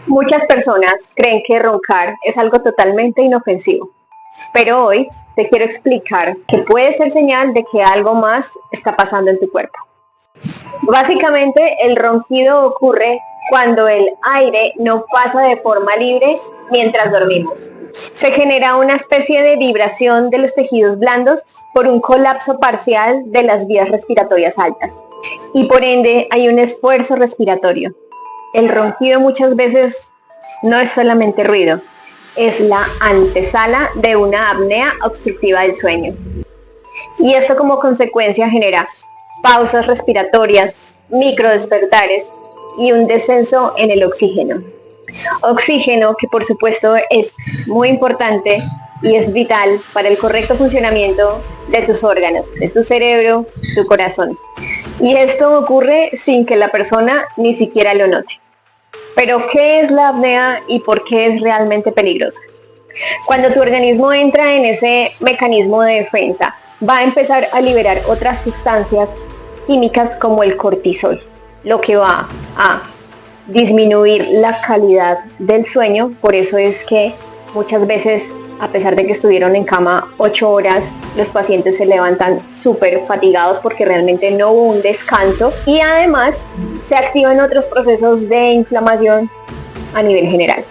Muchas personas creen que roncar es algo totalmente inofensivo, pero hoy te quiero explicar que puede ser señal de que algo más está pasando en tu cuerpo. Básicamente, el ronquido ocurre cuando el aire no pasa de forma libre mientras dormimos. Se genera una especie de vibración de los tejidos blandos por un colapso parcial de las vías respiratorias altas y por ende hay un esfuerzo respiratorio. El ronquido muchas veces no es solamente ruido, es la antesala de una apnea obstructiva del sueño. Y esto como consecuencia genera pausas respiratorias, microdespertares y un descenso en el oxígeno. Oxígeno que por supuesto es muy importante y es vital para el correcto funcionamiento de tus órganos, de tu cerebro, tu corazón. Y esto ocurre sin que la persona ni siquiera lo note. Pero ¿qué es la apnea y por qué es realmente peligrosa? Cuando tu organismo entra en ese mecanismo de defensa, va a empezar a liberar otras sustancias químicas como el cortisol, lo que va a disminuir la calidad del sueño. Por eso es que muchas veces, a pesar de que estuvieron en cama 8 horas, los pacientes se levantan súper fatigados porque realmente no hubo un descanso y además se activan otros procesos de inflamación a nivel general.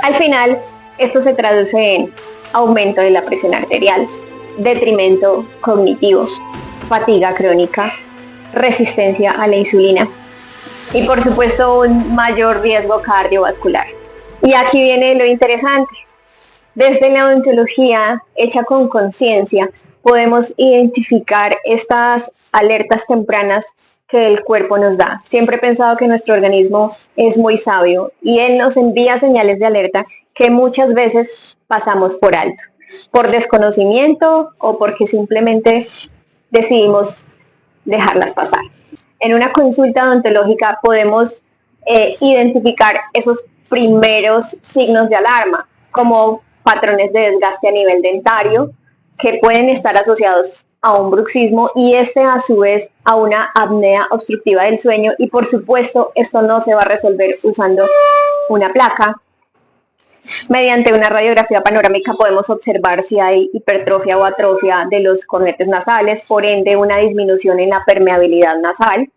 Al final, esto se traduce en aumento de la presión arterial, detrimento cognitivo, fatiga crónica, resistencia a la insulina y por supuesto un mayor riesgo cardiovascular. Y aquí viene lo interesante. Desde la odontología hecha con conciencia podemos identificar estas alertas tempranas que el cuerpo nos da. Siempre he pensado que nuestro organismo es muy sabio y él nos envía señales de alerta que muchas veces pasamos por alto, por desconocimiento o porque simplemente decidimos dejarlas pasar. En una consulta odontológica podemos identificar esos primeros signos de alarma, como patrones de desgaste a nivel dentario, que pueden estar asociados a un bruxismo y a su vez a una apnea obstructiva del sueño. Y por supuesto, esto no se va a resolver usando una placa. Mediante una radiografía panorámica podemos observar si hay hipertrofia o atrofia de los cornetes nasales, por ende una disminución en la permeabilidad nasal.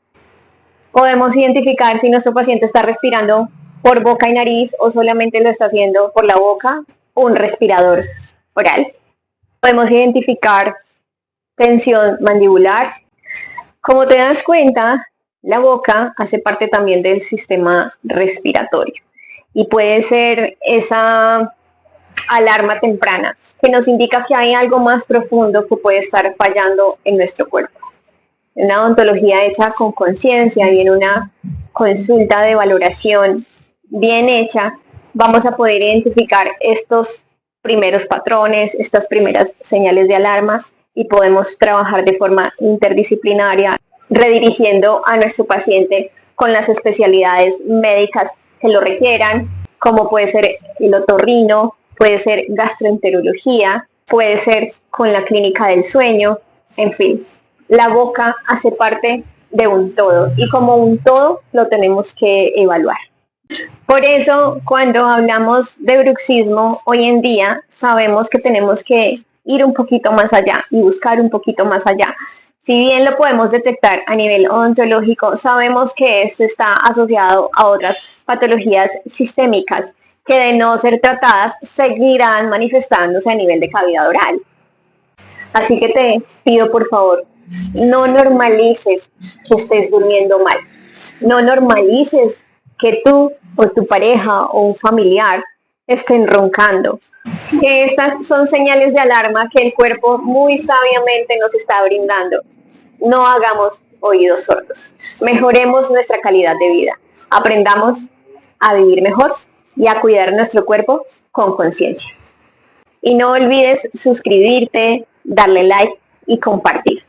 Podemos identificar si nuestro paciente está respirando por boca y nariz o solamente lo está haciendo por la boca, un respirador oral. Podemos identificar tensión mandibular. Como te das cuenta, la boca hace parte también del sistema respiratorio y puede ser esa alarma temprana que nos indica que hay algo más profundo que puede estar fallando en nuestro cuerpo. En una odontología hecha con conciencia y en una consulta de valoración bien hecha, vamos a poder identificar estos primeros patrones, estas primeras señales de alarma y podemos trabajar de forma interdisciplinaria, redirigiendo a nuestro paciente con las especialidades médicas que lo requieran, como puede ser el otorrino, puede ser gastroenterología, puede ser con la clínica del sueño, en fin. La boca hace parte de un todo y como un todo lo tenemos que evaluar. Por eso, cuando hablamos de bruxismo, hoy en día sabemos que tenemos que ir un poquito más allá y buscar un poquito más allá. Si bien lo podemos detectar a nivel odontológico, sabemos que esto está asociado a otras patologías sistémicas que de no ser tratadas seguirán manifestándose a nivel de cavidad oral. Así que te pido por favor, no normalices que estés durmiendo mal. No normalices que tú o tu pareja o un familiar estén roncando. Que estas son señales de alarma que el cuerpo muy sabiamente nos está brindando. No hagamos oídos sordos. Mejoremos nuestra calidad de vida. Aprendamos a vivir mejor y a cuidar nuestro cuerpo con conciencia. Y no olvides suscribirte, darle like y compartir.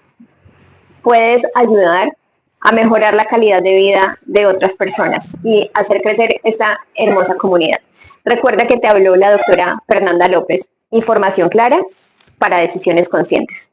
Puedes ayudar a mejorar la calidad de vida de otras personas y hacer crecer esta hermosa comunidad. Recuerda que te habló la doctora Fernanda López. Información clara para decisiones conscientes.